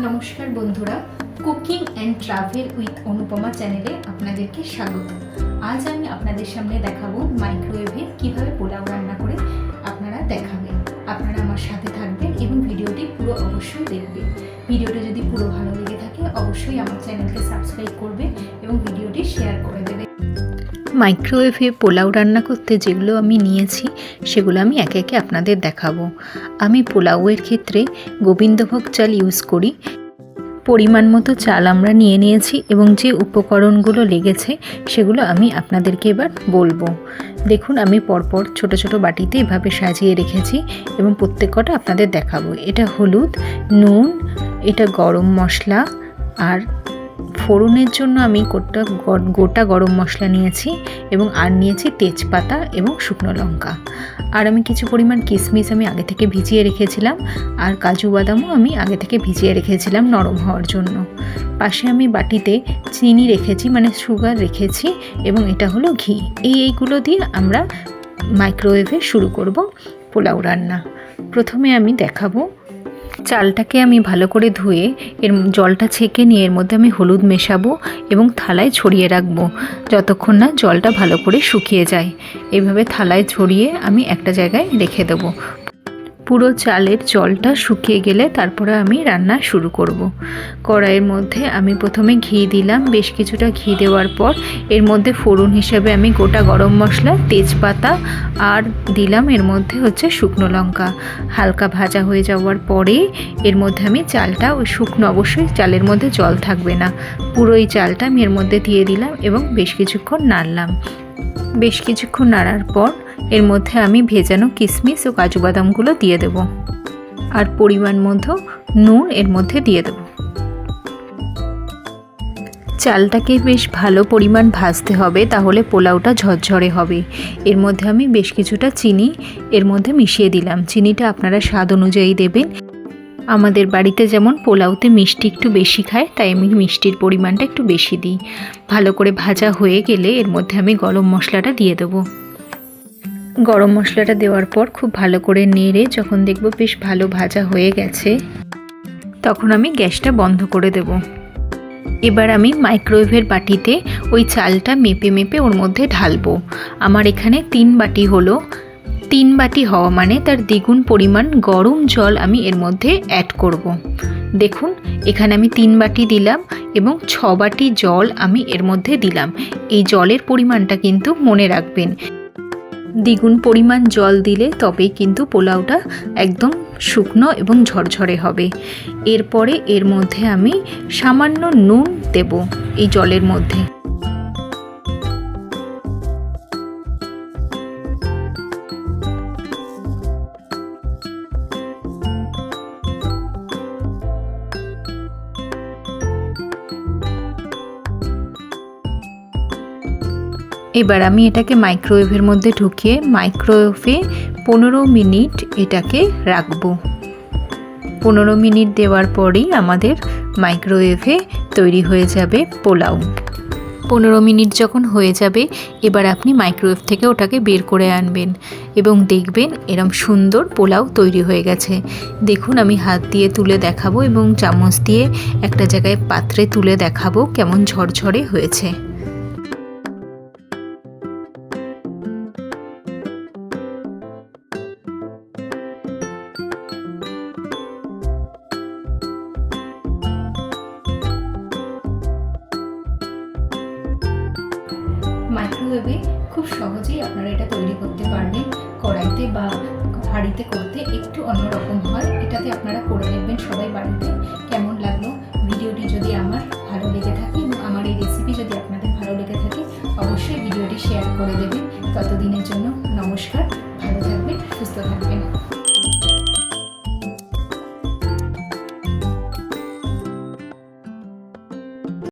নমস্কার বন্ধুরা, cooking and travel with Anupama চ্যানেলে আপনাদেরকে স্বাগত। আজ আমি আপনাদের সামনে দেখাবো মাইক্রোওয়েভে কিভাবে পোলাও রান্না করে আপনারা দেখাবেন। আপনারা আমার সাথে থাকবেন এবং ভিডিওটি পুরো অবশ্যই দেখবেন। ভিডিওটি যদি পুরো ভালো লেগে থাকে অবশ্যই আমার চ্যানেলকে সাবস্ক্রাইব করবেন এবং ভিডিওটি শেয়ার করে দেবেন। মাইক্রোওয়েভে পোলাও রান্না করতে যেগুলো আমি নিয়েছি সেগুলো আমি একে একে আপনাদের দেখাবো। আমি পোলাওয়ের ক্ষেত্রে গোবিন্দভোগ চাল ইউজ করি। পরিমাণ মতো চাল আমরা নিয়ে নিয়েছি এবং যে উপকরণগুলো লেগেছে সেগুলো আমি আপনাদেরকে এবার বলবো। দেখুন, আমি পরপর ছোট ছোট বাটিতে এভাবে সাজিয়ে রেখেছি এবং প্রত্যেকটা আপনাদের দেখাবো। এটা হলুদ, নুন, এটা গরম মশলা, আর ফোড়নের জন্য আমি গোটা গরম মশলা নিয়েছি এবং আর নিয়েছি তেজপাতা এবং শুকনো লঙ্কা। আর আমি কিছু পরিমাণ কিশমিশ আমি আগে থেকে ভিজিয়ে রেখেছিলাম, আর কাজু বাদামও আমি আগে থেকে ভিজিয়ে রেখেছিলাম নরম হওয়ার জন্য। পাশে আমি বাটিতে চিনি রেখেছি, মানে সুগার রেখেছি, এবং এটা হলো ঘি। এইগুলো দিয়ে আমরা মাইক্রোওয়েভে শুরু করব পোলাও রান্না। প্রথমে আমি দেখাবো, চালটাকে আমি ভালো করে ধুয়ে এর জলটা ছেঁকে নিয়ে এর মধ্যে আমি হলুদ মেশাবো এবং থালায় ছড়িয়ে রাখবো যতক্ষণ না জলটা ভালো করে শুকিয়ে যায়। এইভাবে থালায় ছড়িয়ে আমি একটা জায়গায় রেখে দেবো। পুরো চালের জলটা শুকিয়ে গেলে তারপরে আমি রান্না শুরু করব। কড়াইয়ের মধ্যে আমি প্রথমে ঘি দিলাম। বেশ কিছুটা ঘি দেওয়ার পর এর মধ্যে ফোড়ন হিসেবে আমি গোটা গরম মশলা, তেজপাতা আর দিলাম এর মধ্যে শুকনো লঙ্কা। হালকা ভাজা হয়ে যাওয়ার পরে এর মধ্যে আমি চালটা, ওই শুকনো অবশ্যই চালের মধ্যে জল থাকবে না, পুরো এই চালটা আমি এর মধ্যে দিয়ে দিলাম এবং বেশ কিছুক্ষণ নাড়লাম। বেশ কিছুক্ষণ নাড়ার পর এর মধ্যে আমি ভেজানো কিশমিশ ও কাজু বাদামগুলো দিয়ে দেব, আর পরিমাণ মতো নুন এর মধ্যে দিয়ে দেব। চালটাকে বেশ ভালো পরিমাণ ভাজতে হবে, তাহলে পোলাওটা ঝরঝরে হবে। এর মধ্যে আমি বেশ কিছুটা চিনি এর মধ্যে মিশিয়ে দিলাম। চিনিটা আপনারা স্বাদ অনুযায়ী দেবেন। আমাদের বাড়িতে যেমন পোলাওতে মিষ্টি একটু বেশি খায়, তাই আমি মিষ্টির পরিমাণটা একটু বেশি দিই। ভালো করে ভাজা হয়ে গেলে এর মধ্যে আমি গরম মশলাটা দিয়ে দেবো। গরম মশলাটা দেওয়ার পর খুব ভালো করে নেড়ে যখন দেখব বেশ ভালো ভাজা হয়ে গেছে, তখন আমি গ্যাসটা বন্ধ করে দেব। এবার আমি মাইক্রোওয়েভের বাটিতে ওই চালটা মেপে মেপে ওর মধ্যে ঢালবো। আমার এখানে 3 বাটি হলো। 3 বাটি হওয়া মানে তার দ্বিগুণ পরিমাণ গরম জল আমি এর মধ্যে অ্যাড করব। দেখুন, এখানে আমি 3 বাটি দিলাম এবং 6 বাটি জল আমি এর মধ্যে দিলাম। এই জলের পরিমাণটা কিন্তু মনে রাখবেন, দ্বিগুণ পরিমাণ জল দিলে তবেই কিন্তু পোলাওটা একদম শুকনো এবং ঝরঝরে হবে। এরপরে এর মধ্যে আমি সামান্য নুন দেব এই জলের মধ্যে। এবার আমি এটাকে মাইক্রোওয়েভের মধ্যে ঢুকিয়ে মাইক্রোওয়েভে 15 মিনিট এটাকে রাখবো। 15 মিনিট দেওয়ার পরেই আমাদের মাইক্রোওয়েভে তৈরি হয়ে যাবে পোলাও। 15 মিনিট যখন হয়ে যাবে, এবার আপনি মাইক্রোওয়েভ থেকে ওটাকে বের করে আনবেন এবং দেখবেন এরম সুন্দর পোলাও তৈরি হয়ে গেছে। দেখুন, আমি হাত দিয়ে তুলে দেখাবো এবং চামচ দিয়ে একটা জায়গায় পাত্রে তুলে দেখাবো কেমন ঝরঝরে হয়েছে। মাইক্রোওয়েভে খুব সহজেই আপনারা এটা তৈরি করতে পারবেন। কড়াইতে বা হাঁড়িতে করতে একটু অন্যরকম হয়, এটাতে আপনারা করে দেখবেন সবাই বাড়িতে। কেমন লাগলো ভিডিওটি যদি আমার ভালো লেগে থাকে এবং আমার এই রেসিপি যদি আপনাদের ভালো লেগে থাকে অবশ্যই ভিডিওটি শেয়ার করে দেবেন। ততদিনের জন্য নমস্কার, ভালো থাকবেন, সুস্থ থাকবেন।